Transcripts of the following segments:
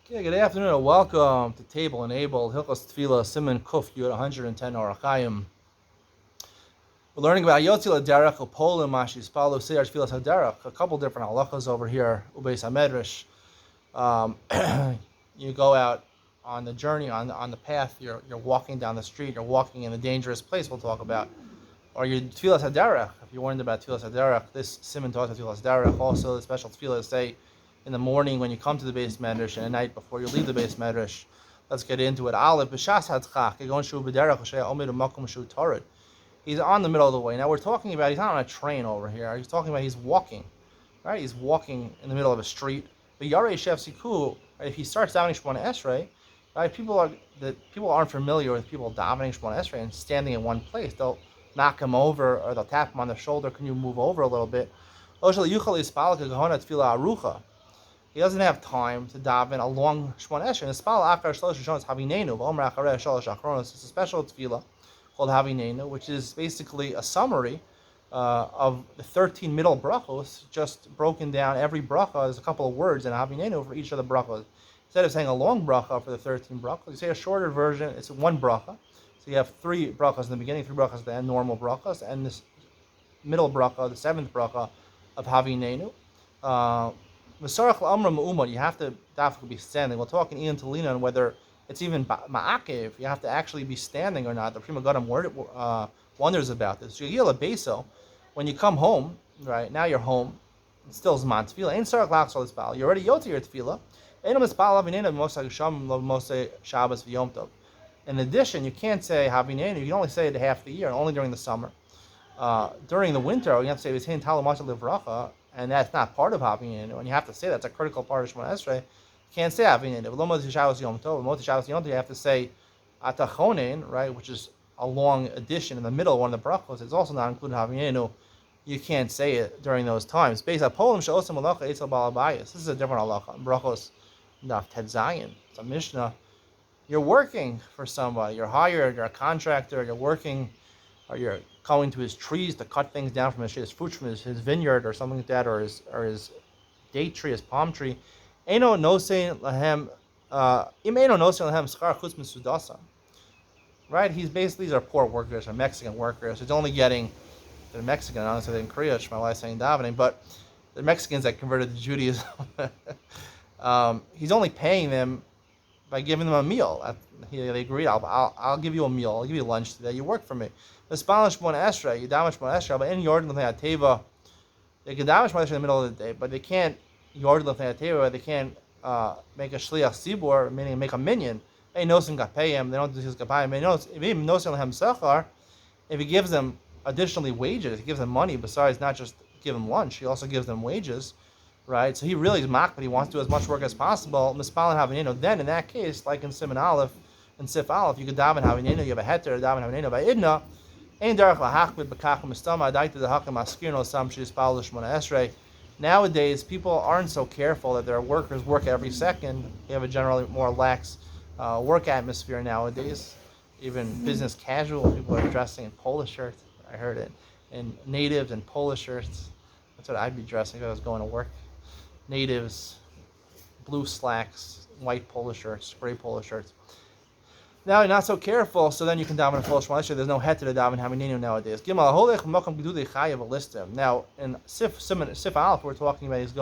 Okay, good afternoon and welcome to Table Enabled Hilchos Tefillah Simon Kuf Yud 110 Orachayim. We're learning about Yotzil Haderech Upolim Mashis Palu Seyar Tefillas Haderech. A couple different halachas over here. Ubeis Hamedrash. You go out on the journey, on the path. You're walking down the street. You're walking in a dangerous place. We'll talk about. Or your Tefillas Haderech. If you're wondering about Tefillas Haderech, this Simon taught Tefillas Haderech. Also, the special Tefillah say in the morning when you come to the base medrash and at night before you leave the base medrash. Let's get into it. Aleph b'shas hadchach kegon shu b'derech shei omed u'makom shu torid. He's on the middle of the way. Now we're talking about he's not on a train over here. He's talking about he's walking, right? He's walking in the middle of a street. But yarei shef siku. If he starts davening Shemona Esrei, right? People aren't familiar with people davening Shemona Esrei and standing in one place. They'll knock him over or they'll tap him on the shoulder. Can you move over a little bit? He doesn't have time to daven a long Shemona Esrei. It's a special tefillah called Havinenu, which is basically a summary of the 13 middle brachos, just broken down. Every bracha, there's a couple of words in Havinenu for each of the brachos. Instead of saying a long bracha for the 13 brachos, you say a shorter version. It's one bracha. So you have 3 brachas in the beginning, 3 brachas at the end, normal brachas, and this middle bracha, the 7th bracha of Havinenu. You have to definitely be standing. We'll talk in Ian Talina on whether it's even ma'akev. You have to actually be standing or not. The Prima Gadim wonders about this. When you come home, right now you're home. It's still Zman Tefillah. Ain't Sarach Lachsol Ispal. You're already yot to your Tefillah. In addition, you can't say Havinenu. You can only say it half the year, only during the summer. During the winter, you have to say V'zein Talu Mashal Livracha. And that's not part of Havinenu, and you have to say that's a critical part of Shemona Esrei. You can't say Havinenu. You have to say Atachonin, right, which is a long addition in the middle, one of the brachos. It's also not included Havinenu. You can't say it during those times. Based on Polim She'osem Halacha Eitzel Balabayis. This is a different halacha. Brachos Daf Ted Zayin. It's a Mishnah. You're working for somebody. You're hired. You're a contractor. You're working, or you're going to his trees to cut things down from his fruit from his vineyard or something like that, or his date tree, his palm tree. Eino nosein lahem eino nosein lahem schar chutz misudasa. Right? These are poor workers, or Mexican workers. He's only getting, they're Mexican, honestly, in Korea, Shema saying davening, but the Mexicans that converted to Judaism, he's only paying them by giving them a meal. They agreed, I'll give you a meal, I'll give you lunch today, you work for me. The Spanish Shemona Esrei, you daven Shemona Esrei, but in Yordan L'fnei Teva, they can daven Shemona Esrei in the middle of the day, but they can't Yordan L'fnei Teva, they can't make a shliach sibur, meaning make a minion. They nosim gapayim, they don't do his gapayim. Even nosim lehem sechar, if he gives them additionally wages, he gives them money besides not just give them lunch, he also gives them wages, right? So he really is mock, but he wants to do as much work as possible. Mispal and Havinenu. Then in that case, like in Simon Aleph and Sif Aleph, you could daven Havinenu. You have a heter daven Havinenu by Idna. Nowadays, people aren't so careful that their workers work every second. You have a generally more lax work atmosphere nowadays. Even business casual, people are dressing in polo shirts. I heard it. And natives in polo shirts. That's what I'd be dressing if I was going to work. Natives, blue slacks, white polo shirts, gray polo shirts. Now you're not so careful, so then you can daven a full Shemona Esrei. There's no heter to daven Havinenu nowadays. Gimel holech makom gedudei chayav listim. Now in Sif Aleph, we're talking about he's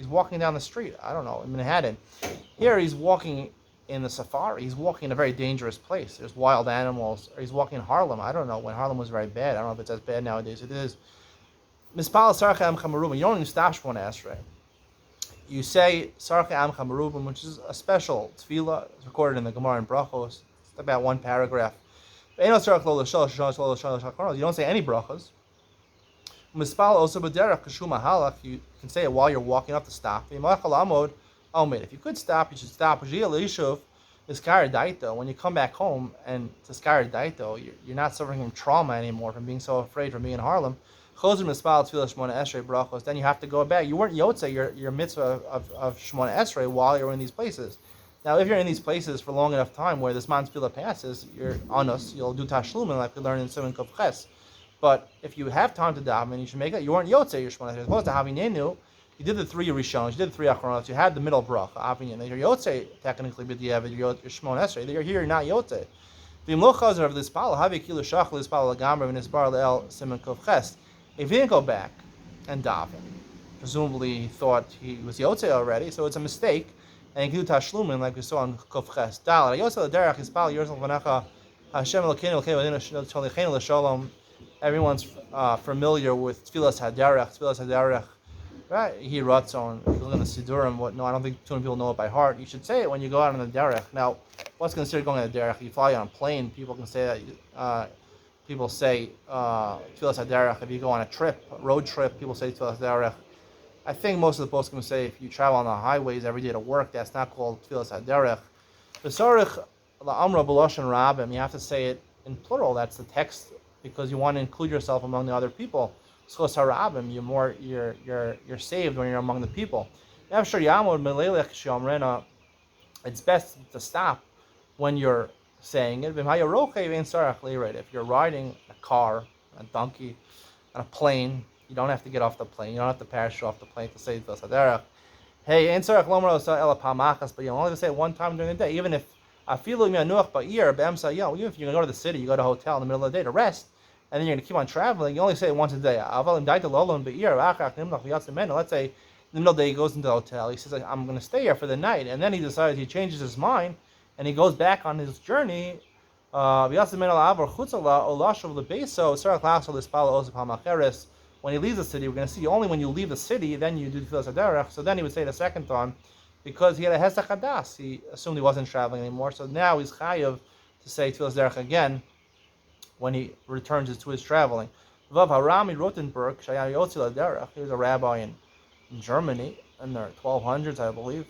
walking down the street. I don't know, in Manhattan. Here he's walking in the safari. He's walking in a very dangerous place. There's wild animals. Or he's walking in Harlem. I don't know, when Harlem was very bad. I don't know if it's as bad nowadays. It is. Mispal sarcha am chamarubim. You don't even stop Shemona Esrei. You say sarcha am chamarubim, which is a special tefillah. It's recorded in the Gemara in Brachos. About one paragraph. You don't say any brachas. You can say it while you're walking up to stop. If you could stop, you should stop. When you come back home and to Daito, you're not suffering from trauma anymore, from being so afraid from being in Harlem. Then you have to go back. You weren't yotze your mitzvah of Shemona Esrei while you're in these places. Now, if you're in these places for long enough time where this man tefillah passes, you're honest, you'll do tashlumin like we learned in Simon Kuf Ches. But if you have time to daven, you should make it. You weren't yotze your Shemona Esrei. As opposed to Havinenu, You did the three Rishonos, you did the three Achronos, you had the middle bracha, Avin, you're Yotze, technically, but you're Shmon Esrei, you're here, you're not Yotze. V'imlo chazer of this pal, havi kilu shach this pal lagamra v'nisbar le'el siman kov ches. If he didn't go back and daven, presumably he thought he was Yotze already, so it's a mistake, and he could do tashlumin like we saw on kov ches. Dal, Yotze l'derech his pal yorzal v'necha Hashem Elokeinu Elokeinu Tolicheinu L'Shalom. Everyone's familiar with Tfilas Haderech, right? He Ratzon, if you look in the Sidurim, no, I don't think too many people know it by heart. You should say it when you go out on the derech. Now, what's considered going on the derech? You fly on a plane, people can say that. People say Tfilas Haderech. If you go on a trip, a road trip, people say Tfilas Haderech. I think most of the poskim say if you travel on the highways every day to work, that's not called Tfilas Haderech. B'sarich la'amra b'loshen rabim, you have to say it in plural. That's the text, because you want to include yourself among the other people. Schos harabim, you're saved when you're among the people. It's best to stop when you're saying it. If you're riding a car, a donkey, on a plane, you don't have to get off the plane. You don't have to parachute off the plane to say Tfilas Haderech. Hey, but you only have to say it one time during the day. Even if even if you're going to go to the city, you go to a hotel in the middle of the day to rest, and then you're going to keep on traveling, you only say it once a day. Let's say in the middle of the day he goes into the hotel, he says, I'm going to stay here for the night, and then he decides, he changes his mind, and he goes back on his journey. When he leaves the city, we're going to see only when you leave the city, then you do Tfilas Haderech. So then he would say it a second time, because he had a Hesach Hadas. He assumed he wasn't traveling anymore, so now he's chayav to say Tfilas Haderech again when he returns to his traveling. Vav Harami Rotenberg, Shaya Yotzil Haderech, he was a rabbi in Germany in the 1200s, I believe.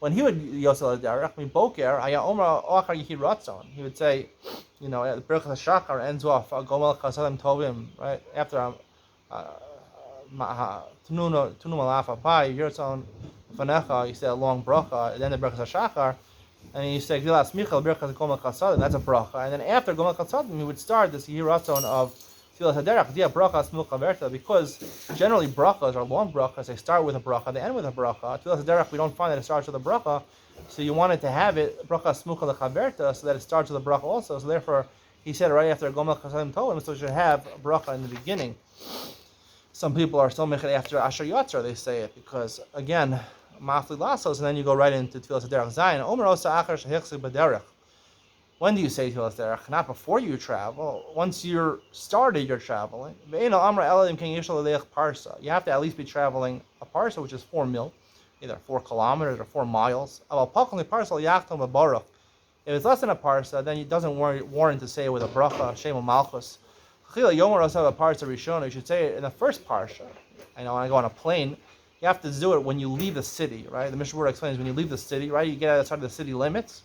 When he would Yotzil Haderech, Boker, Haya Omra Ochar Yehi Ratzon, he would say, the Birchas HaShachar ends off, Gomel Chasadim Tovim, right, after Tunu Malafa Pai, Yirtzon Fanecha, you say a long bracha, and then the Birchas HaShachar, and you say Gilas Michal Birchas Gomel Chasadim, that's a bracha, and then after Gomel Chasadim, he would start this Yiratzon of Tfilas Haderech, Dia Bracha Smul Chaverta, because generally brachas are long brachas, they start with a bracha, they end with a bracha. Tfilas Haderech, we don't find that it starts with a bracha, so you wanted to have it Bracha Smul Chaverta, so that it starts with a bracha also, so therefore he said right after Gomel Chasadim Tovim, so it should have a bracha in the beginning. Some people are still making it after Asher Yatzar, they say it, because again, Mafli Lasos, and then you go right into Tfilas Haderech Zayin. Omer Osa Achar Shehichzik B'derech. When do you say Tfilas Haderech? Not before you travel. Once you're started, you're traveling. Ve'eno Amra Eladim King Yishal Leich Parsa. You have to at least be traveling a parsa, which is 4 mil, either 4 kilometers or 4 miles. Aval Pakli Parsa Yachtom Baruch. If it's less than a parsa, then it doesn't warrant to say it with a bracha, Shem Malchus. Chila Yomer Osa a parsa Rishona. You should say it in the first parsha. When I go on a plane, you have to do it when you leave the city, right? The Mishnah Berurah explains when you leave the city, right? You get outside the city limits,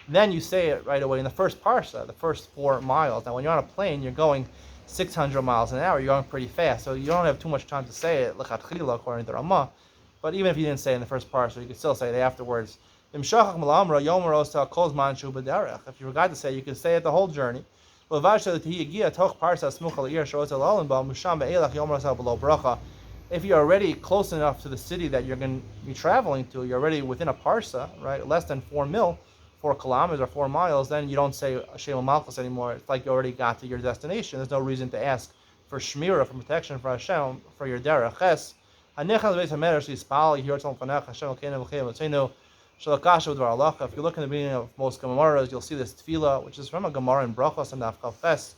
then you say it right away in the first parsha, the first 4 miles. Now, when you're on a plane, you're going 600 miles an hour. You're going pretty fast, so you don't have too much time to say it, l'chatchila, according to Ramah. But even if you didn't say it in the first parsha, you could still say it afterwards. If you forgot to say it, you can say it the whole journey. If you're already close enough to the city that you're going to be traveling to, you're already within a parsa, right, less than 4 kilometers or 4 miles, then you don't say Shem Malchus anymore. It's like you already got to your destination. There's no reason to ask for Shmira, for protection for Hashem, for your derech. Ches. If you look in the beginning of most Gemaras, you'll see this tefillah, which is from a Gemara in Brachos and Daf Chavches.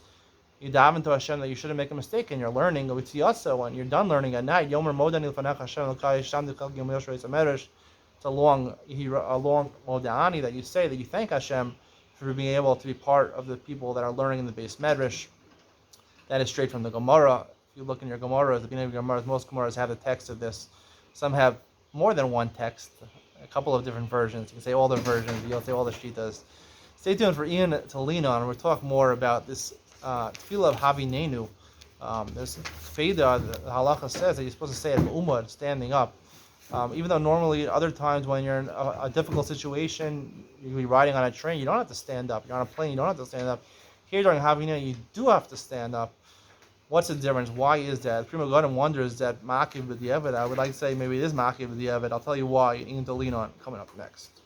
You daven to Hashem that you shouldn't make a mistake in your learning. When you're done learning at night, Yomer Modani L'Fanech Hashem L'Kai Sham D'Kal Gim Yoshua Yisameresh. It's a long Modani that you say, that you thank Hashem for being able to be part of the people that are learning in the base Medrash. That is straight from the Gemara. If you look in your Gemara, at the beginning of your Gemara, most Gemaras have the text of this. Some have more than one text, a couple of different versions. You can say all the versions, you'll say all the shitas. Stay tuned for Ian to lean on, and we'll talk more about this tefillah of Havinenu. There's Feda, the halacha says that you're supposed to say it umad, standing up. Even though normally other times when you're in a difficult situation, you can be riding on a train, you don't have to stand up. You're on a plane, you don't have to stand up. Here during Havinenu, you do have to stand up. What's the difference? Why is that? Primo Gordon wonders that Ma'akiv b'diavad. I would like to say maybe it is Ma'akiv b'diavad. I'll tell you why. And to lean on coming up next.